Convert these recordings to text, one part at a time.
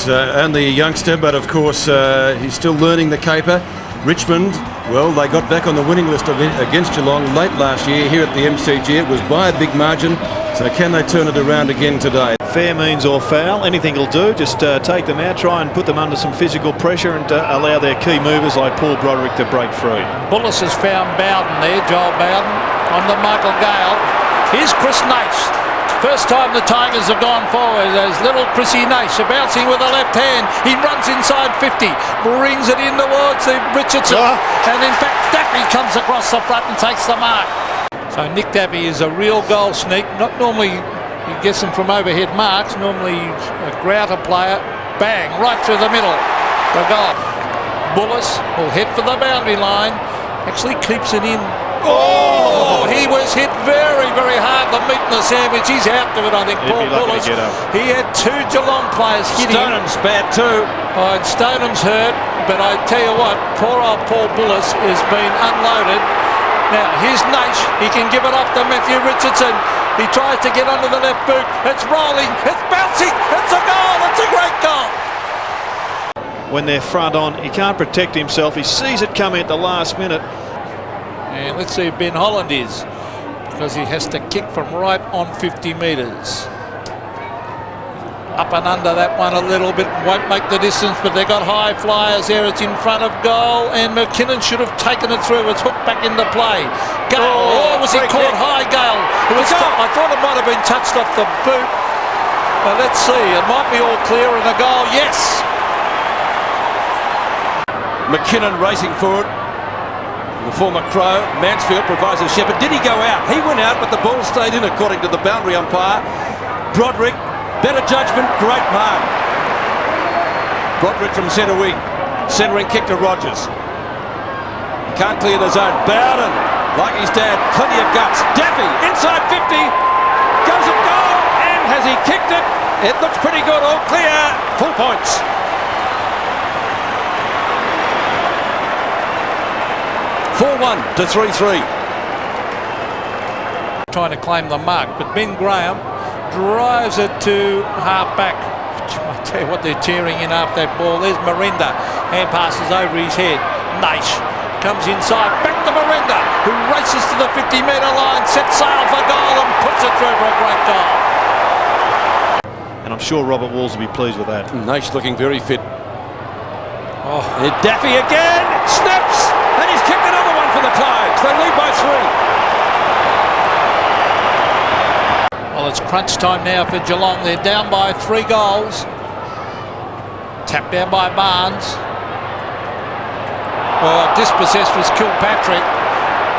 only a youngster, but of course he's still learning the caper. Richmond, well, they got back on the winning list against Geelong late last year here at the MCG. It was by a big margin, so can they turn it around again today? Fair means or foul, anything will do. Just take them out, try and put them under some physical pressure and allow their key movers like Paul Broderick to break free. Bullis has found Bowden there, Joel Bowden, on the Michael Gale. Here's Chris Nash. First time the Tigers have gone forward. There's little Chrissy Nash bouncing with the left hand. He runs inside 50, brings it in towards the Richardson. And in fact, Daffy comes across the front and takes the mark. So Nick Daffy is a real goal sneak. Not normally he gets them from overhead marks. Normally a grouter player. Bang, right through the middle. The goal. Bullis will head for the boundary line. Actually keeps it in. Oh, he was hit very, very hard. The meat in the sandwich. He's out to it, I think. Paul Bullis. He had two Geelong players hit him. Stoneham's bad too. Oh, and Stoneham's hurt. But I tell you what, poor old Paul Bullis has been unloaded. Now, here's Nash. He can give it off to Matthew Richardson. He tries to get under the left boot. It's rolling. It's bouncing. It's a goal. It's a great goal. When they're front on, he can't protect himself. He sees it coming at the last minute. And let's see who Ben Holland is, because he has to kick from right on 50 metres. Up and under that one a little bit, won't make the distance, but they've got high flyers there. It's in front of goal, and McKinnon should have taken it through. It's hooked back into play. Gale, was he caught high, Gale? It was I thought it might have been touched off the boot. But let's see, it might be all clear and a goal, yes. McKinnon racing forward. The former Crow, Mansfield provides a shepherd. Did he go out? He went out, but the ball stayed in according to the boundary umpire. Broderick, better judgment, great mark. Broderick from centre wing. Centering kick to Rogers. Can't clear the zone. Bowden, like his dad, plenty of guts. Daffy, inside 50. Goes at goal, and has he kicked it? It looks pretty good, all clear. Full points. 4-1 to 3-3. Trying to claim the mark, but Ben Graham drives it to half back. I tell you what, they're tearing in after that ball. There's Miranda. Hand passes over his head. Nash comes inside. Back to Miranda, who races to the 50-metre line, sets sail for goal and puts it through for a great goal. And I'm sure Robert Walls will be pleased with that. Nash looking very fit. Oh, and Daffy again. Snaps. And he's kicked another one for the Tigers. They lead by 3. Well, it's crunch time now for Geelong. They're down by 3 goals. Tapped down by Barnes. Well, dispossessed was Kilpatrick.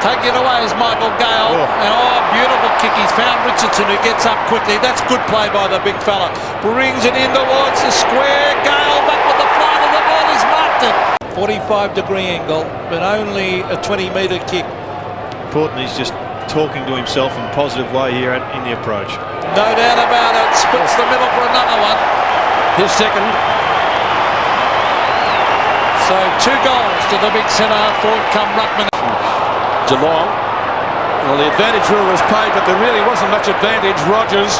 Taking it away is Michael Gale. And beautiful kick. He's found Richardson, who gets up quickly. That's good play by the big fella. Brings it in towards the square. Gale back with the flight of the ball. He's marked it. 45-degree angle, but only a 20-metre kick. Important he's just talking to himself in a positive way here in the approach. No doubt about it. Splits the middle for another one. His second. So 2 goals to the big centre forward come Ruckman. Geelong. Well, the advantage rule was paid, but there really wasn't much advantage. Rogers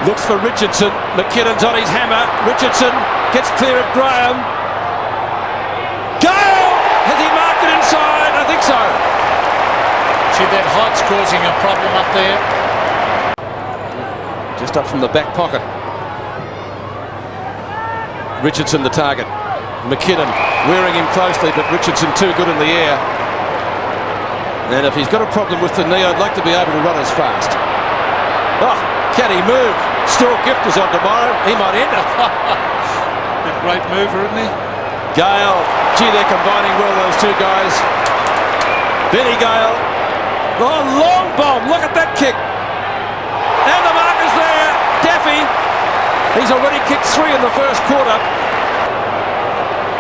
looks for Richardson. McKinnon's on his hammer. Richardson gets clear of Graham. Gale! Has he marked it inside? I think so. See, that height's causing a problem up there. Just up from the back pocket. Richardson the target. McKinnon wearing him closely, but Richardson too good in the air. And if he's got a problem with the knee, I'd like to be able to run as fast. Oh, can he move? Stuart Gift is on tomorrow. He might end it. A great mover, isn't he? Gale. Gee, they're combining well, those two guys. Benny Gale. Oh, long bomb. Look at that kick. And the mark is there. Daffy. He's already kicked 3 in the first quarter.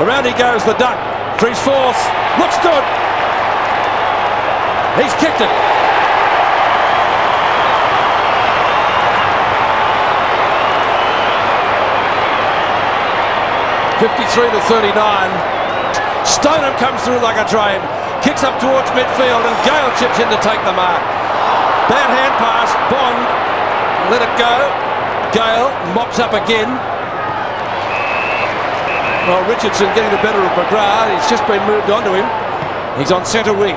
Around he goes, the duck. For his 4th. Looks good. He's kicked it. (53-39). Stoneham comes through like a train, kicks up towards midfield, and Gale chips in to take the mark. Bad hand pass. Bond let it go. Gale mops up again. Well, Richardson getting the better of McGrath. He's just been moved onto him. He's on centre wing.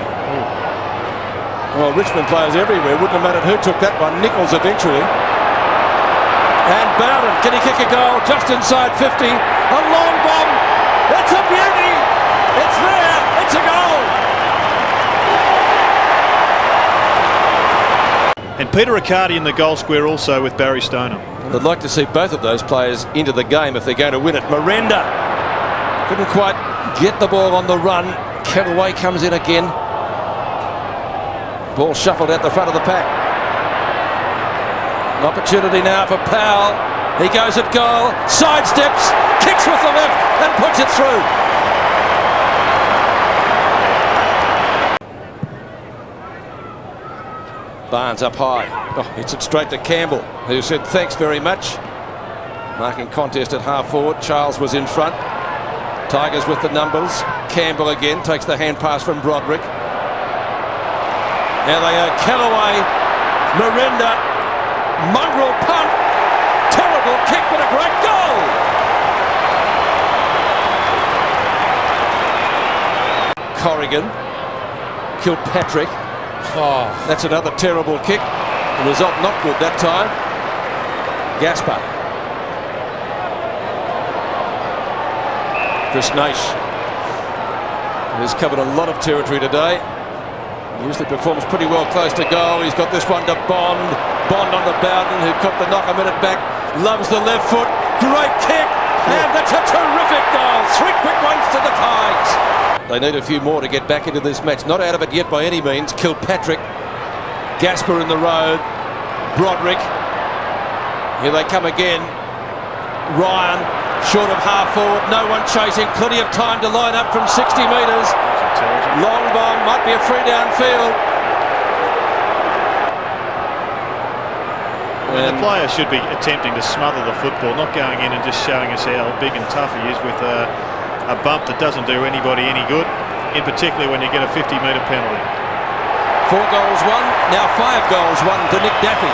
Well, Richmond players everywhere. Wouldn't have mattered who took that one. Nichols eventually. And Bowden, can he kick a goal? Just inside 50. A long bomb. It's a beauty. It's there. It's a goal. And Peter Riccardi in the goal square also with Barry Stoneham. I'd like to see both of those players into the game if they're going to win it. Miranda couldn't quite get the ball on the run. Kellaway comes in again. Ball shuffled out the front of the pack. An opportunity now for Powell. He goes at goal, sidesteps, kicks with the left and puts it through. Barnes up high. Oh, hits it straight to Campbell, who said thanks very much. Marking contest at half forward. Charles was in front. Tigers with the numbers. Campbell again takes the hand pass from Broderick. Now they are Kellaway, Miranda, mongrel punt, terrible kick but a great goal. Corrigan, Kilpatrick. Oh, that's another terrible kick. The result not good that time. Gaspar. Chris Naish has covered a lot of territory today. Usually performs pretty well close to goal. He's got this one to Bond. Bond on the Bowden, who copped the knock a minute back. Loves the left foot. Great kick. And that's a terrific goal. 3 quick ones to the Tigers. They need a few more to get back into this match. Not out of it yet by any means. Kilpatrick. Gaspar in the road. Broderick. Here they come again. Ryan. Short of half forward. No one chasing. Plenty of time to line up from 60 metres. Long bomb, might be a free downfield. And the player should be attempting to smother the football, not going in and just showing us how big and tough he is with a bump that doesn't do anybody any good, in particular when you get a 50-metre penalty. 4 goals won, now 5 goals won to Nick Daffy.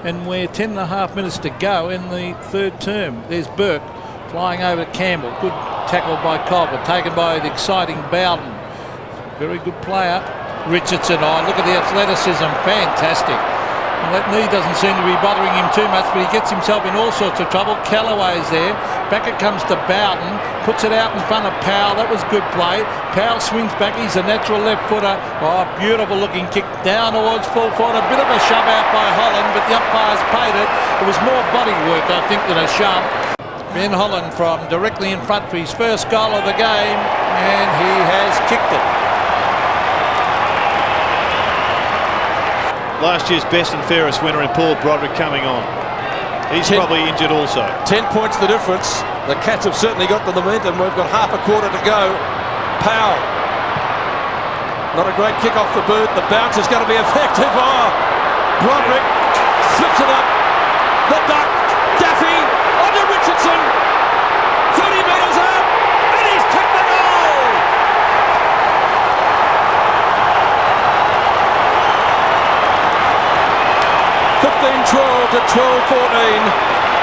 And we're 10.5 minutes to go in the third term. There's Burke flying over to Campbell. Good tackle by Cobb, taken by the exciting Bowden. Very good player. Richardson, oh, look at the athleticism, fantastic. Well, that knee doesn't seem to be bothering him too much, but he gets himself in all sorts of trouble. Callaway's there. Back it comes to Bowden. Puts it out in front of Powell. That was good play. Powell swings back. He's a natural left footer. Oh, beautiful looking kick down towards full forward. A bit of a shove out by Holland, but the umpires paid it. It was more body work, I think, than a shove. Ben Holland from directly in front for his first goal of the game, and he has kicked it. Last year's best and fairest winner in Paul Broderick coming on. He's probably injured also. 10 points the difference. The Cats have certainly got the momentum. We've got half a quarter to go. Powell. Not a great kick off the boot. The bounce is going to be effective. Oh, Broderick flips it up. The duck. Daffy onto Richardson. 30 metres out. And he's kicked the goal. To 12-14.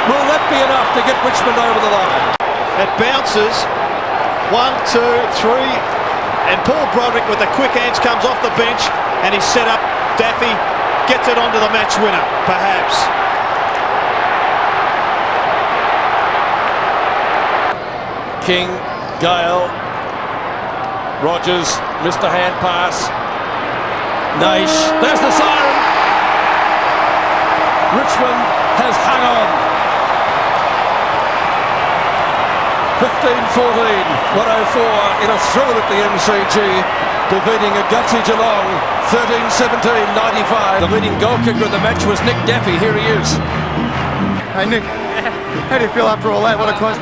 Will that be enough to get Richmond over the line? It bounces. 1, 2, 3. And Paul Broderick with the quick hands comes off the bench and he's set up. Daffy gets it onto the match winner, perhaps. King, Gale, Rogers missed the hand pass. Naish, there's the siren. Richmond has hung on. 15-14, 104 in a thrill at the MCG, defeating a gutsy Geelong 13-17, 95. The leading goal kicker of the match was Nick Daffy. Here he is. Hey Nick, how do you feel after all that? What a close.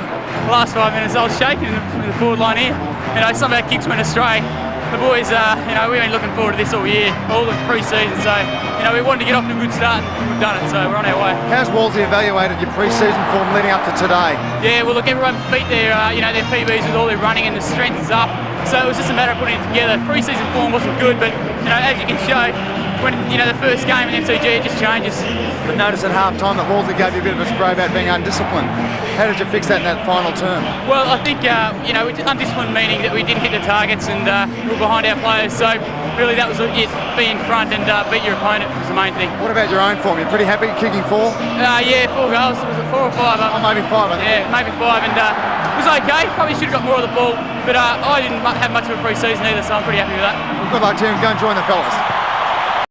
Last 5 minutes I was shaking in the forward line here. Some of our kicks went astray. The boys, we've been looking forward to this all year, all the pre-season, so, we wanted to get off to a good start and we've done it, so we're on our way. How's Wolsey evaluated your pre-season form leading up to today? Yeah, well look, everyone beat their, their PBs with all their running and the strength is up, so it was just a matter of putting it together. Pre-season form wasn't good, but, as you can show, when the first game in MCG, it just changes. But notice at half time that Wolseley gave you a bit of a spray about being undisciplined. How did you fix that in that final term? Well, I think undisciplined meaning that we didn't hit the targets and we were behind our players. So really, that was it. Be in front and beat your opponent was the main thing. What about your own form? You're pretty happy kicking 4? Yeah, 4 goals. Was it 4 or 5? Oh, maybe 5. I think. Yeah, maybe 5, and it was okay. Probably should have got more of the ball, but I didn't have much of a pre-season either, so I'm pretty happy with that. Good luck, Tim. Go and join the fellas.